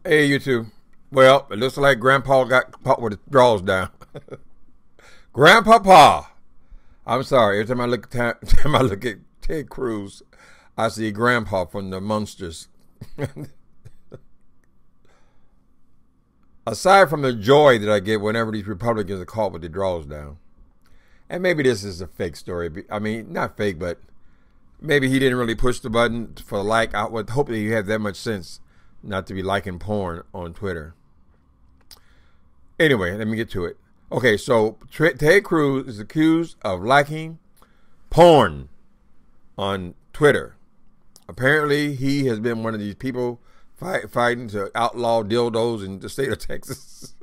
Hey, you two. Well, it looks like Grandpa got caught with his drawers down. Grandpapa. I'm sorry. Every time I look at Ted Cruz, I see Grandpa from the Munsters. Aside from the joy that I get whenever these Republicans are caught with their drawers down, and maybe this is a fake story. I mean, not fake, but maybe he didn't really push the button for the like. I would hope that he had that much sense not to be liking porn on Twitter. Anyway, let me get to it. Okay, so Ted Cruz is accused of liking porn on Twitter. Apparently, he has been one of these people fighting to outlaw dildos in the state of Texas.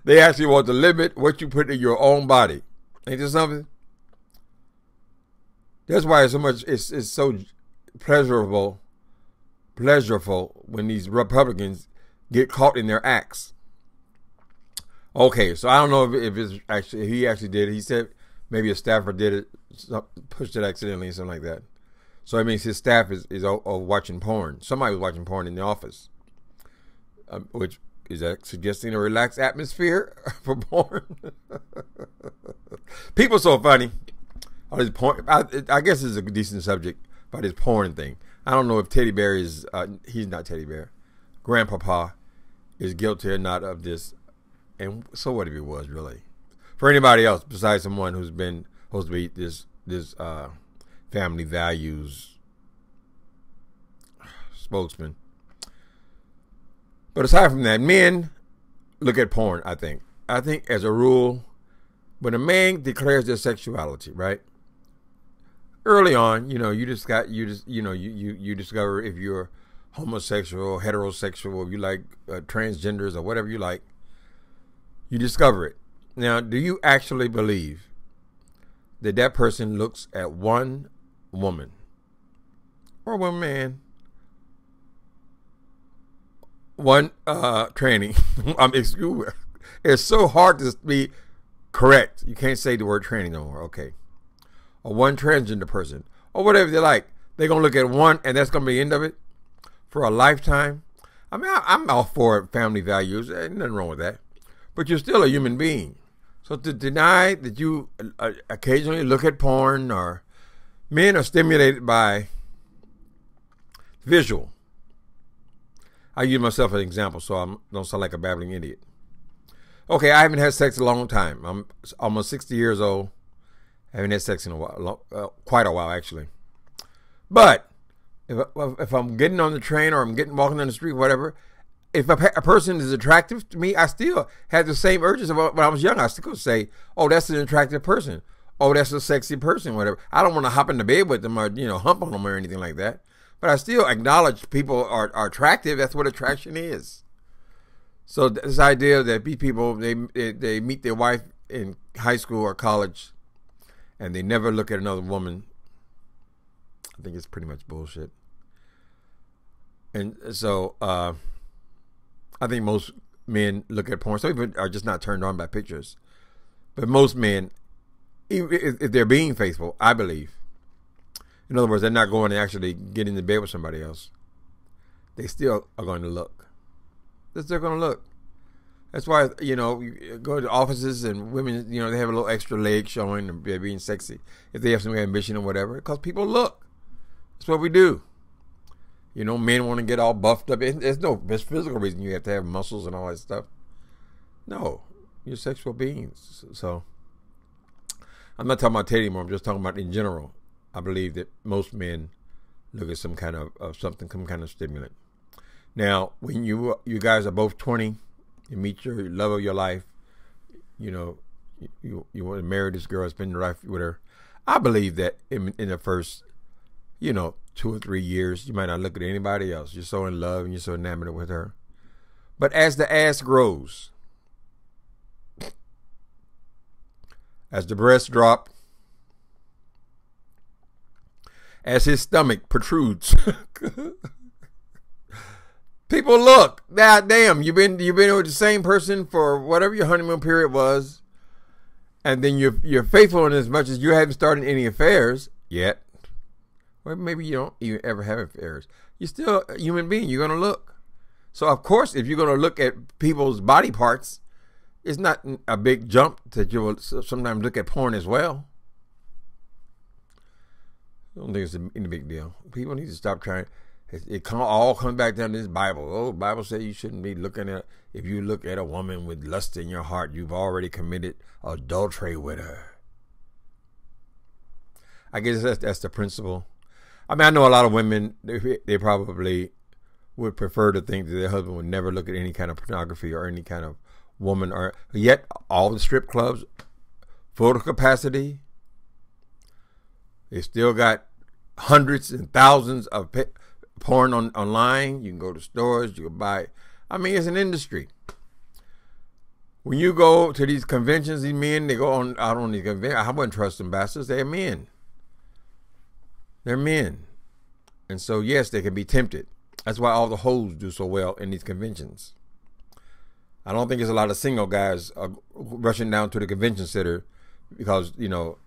They actually want to limit what you put in your own body. Ain't this something? That's why it's so pleasurable when these Republicans get caught in their acts. Okay, so I don't know if it's actually he actually did it. He said maybe a staffer did it, pushed it accidentally or something like that. So that means his staff is watching porn. Somebody was watching porn in the office, which is that suggesting a relaxed atmosphere for porn. People so funny. All this porn. I guess it's a decent subject about this porn thing. I don't know if Teddy Bear is. He's not Teddy Bear. Grandpapa is guilty or not of this. And so what if he was really? For anybody else besides someone who's been supposed to be this family values spokesman. But aside from that, men look at porn. I think as a rule, when a man declares their sexuality, right? Early on, you discover if you're homosexual, heterosexual, if you like transgenders or whatever you like. You discover it. Now, do you actually believe that person looks at one woman or one man, one tranny? Excuse me. It's so hard to be correct. You can't say the word tranny no more. Okay. Or one transgender person or whatever they like. They're going to look at one and that's going to be the end of it for a lifetime. I mean, I'm all for family values. Ain't nothing wrong with that. But you're still a human being. So to deny that you occasionally look at porn or men are stimulated by visual. I use myself as an example so I don't sound like a babbling idiot. Okay, I haven't had sex in a long time. I'm almost 60 years old. I haven't had sex in a while, quite a while actually. But if I'm getting on the train or I'm walking down the street, whatever, if a person is attractive to me, I still have the same urges of when I was young. I still say, oh, that's an attractive person. Oh, that's a sexy person, whatever. I don't want to hop into bed with them or, hump on them or anything like that. But I still acknowledge people are attractive. That's what attraction is. So this idea that these people, they meet their wife in high school or college and they never look at another woman, I think it's pretty much bullshit. And so, I think most men look at porn. Some people are just not turned on by pictures. But most men, even if they're being faithful, I believe. In other words, they're not going to actually get into bed with somebody else. They still are going to look. They're still going to look. That's why, you go to offices and women, they have a little extra leg showing and they're being sexy. If they have some ambition or whatever. Because people look. That's what we do. Men want to get all buffed up. There's no physical reason you have to have muscles and all that stuff. No, you're sexual beings. So I'm not talking about Teddy anymore. I'm just talking about in general. I believe that most men look at some kind of stimulant. Now, when you guys are both 20, you meet your love of your life. You want to marry this girl, spend your life with her. I believe that in the first, 2 or 3 years, you might not look at anybody else. You're so in love and you're so enamored with her. But as the ass grows, as the breasts drop, as his stomach protrudes, people look. God damn, you've been with the same person for whatever your honeymoon period was, and then you're faithful in as much as you haven't started any affairs yet. Or maybe you don't even ever have affairs. You're still a human being. You're going to look. So of course, if you're going to look at people's body parts, it's not a big jump that you will sometimes look at porn as well. I don't think it's any big deal. People need to stop trying. It all comes back down to this Bible. Oh, the Bible says you shouldn't be looking at. If you look at a woman with lust in your heart, you've already committed adultery with her. I guess that's the principle. I mean, I know a lot of women. They probably would prefer to think that their husband would never look at any kind of pornography or any kind of woman. Or yet, all the strip clubs, full capacity. They still got hundreds and thousands of porn online. You can go to stores. You can buy. I mean, it's an industry. When you go to these conventions, these men, they go out on these conventions. I wouldn't trust them bastards. They're men. They're men. And so, yes, they can be tempted. That's why all the hoes do so well in these conventions. I don't think there's a lot of single guys rushing down to the convention center because, you know,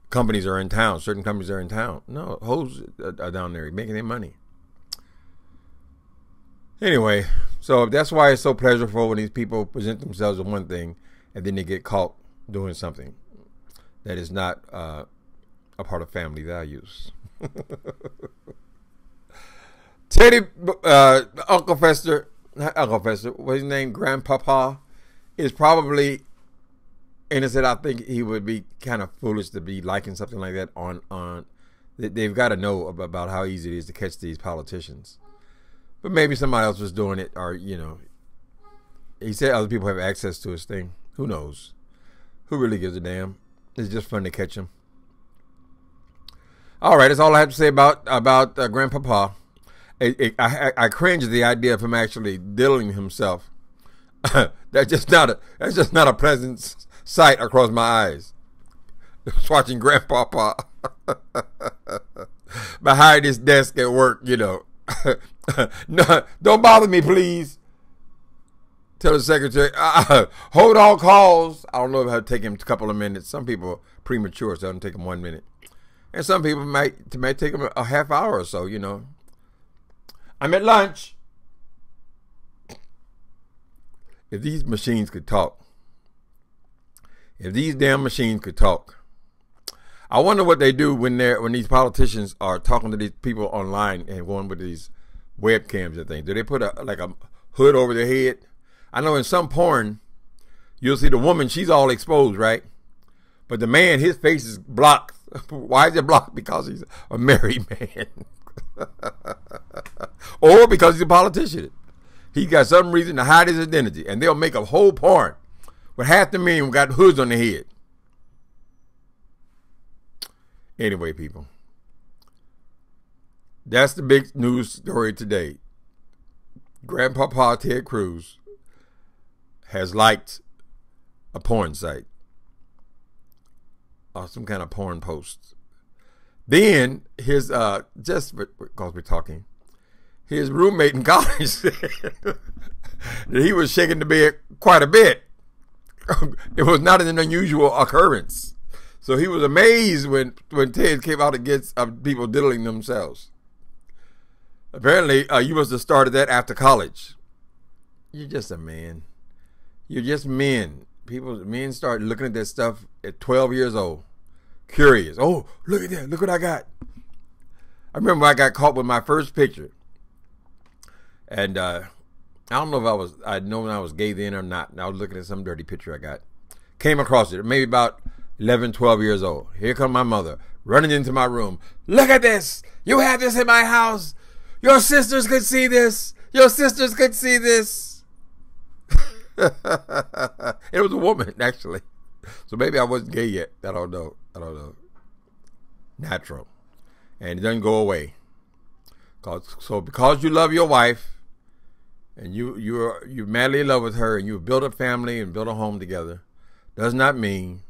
companies are in town. Certain companies are in town. No, hoes are down there making their money. Anyway, so that's why it's so pleasurable when these people present themselves as one thing and then they get caught doing something that is not a part of family values. Teddy, Uncle Fester, not Uncle Fester, what's his name? Grandpapa is probably innocent. I think he would be kind of foolish to be liking something like that on. They've got to know about how easy it is to catch these politicians. But maybe somebody else was doing it, or, you know, he said other people have access to his thing. Who knows? Who really gives a damn? It's just fun to catch him. All right, that's all I have to say about Grandpapa. I cringe at the idea of him actually diddling himself. That's just not a pleasant sight across my eyes. Just watching Grandpapa behind his desk at work, you know. No, don't bother me, please. Tell the secretary, hold all calls. I don't know if it'll take him a couple of minutes. Some people are premature, so it'll take them 1 minute. And some people might take them a half hour or so, you know. I'm at lunch. If these machines could talk. If these damn machines could talk. I wonder what they do when these politicians are talking to these people online and going with these webcams and things. Do they put a hood over their head? I know in some porn, you'll see the woman, she's all exposed, right? But the man, his face is blocked. Why is it blocked? Because he's a married man. Or because he's a politician. He's got some reason to hide his identity. And they'll make a whole porn with half the men got hoods on their head. Anyway, people. That's the big news story today. Grandpapa Ted Cruz has liked a porn site. Or some kind of porn post. Then his just because we're talking, his roommate in college said that he was shaking the bed quite a bit. It was not an unusual occurrence. So he was amazed when Ted came out against people diddling themselves. Apparently, you must have started that after college. You're just a man. You're just men. Men start looking at that stuff at 12 years old. Curious. Oh, look at that. Look what I got. I remember I got caught with my first picture. And I don't know if I'd known I was gay then or not. And I was looking at some dirty picture I got. Came across it. Maybe about 11, 12 years old. Here comes my mother running into my room. Look at this. You have this in my house. Your sisters could see this. Your sisters could see this. It was a woman, actually. So maybe I wasn't gay yet. I don't know. Natural. And it doesn't go away. Because you love your wife and you're madly in love with her and you've built a family and built a home together, does not mean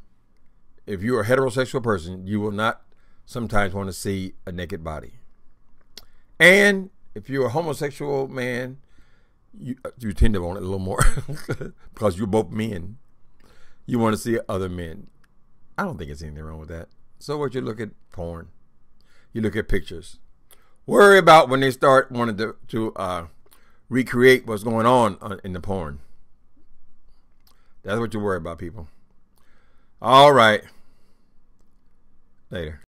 if you're a heterosexual person, you will not sometimes want to see a naked body. And if you're a homosexual man, you tend to want it a little more because you're both men. You want to see other men. I don't think there's anything wrong with that. So what, you look at porn, you look at pictures. Worry about when they start wanting to recreate what's going on in the porn. That's what you worry about, people. All right. Later.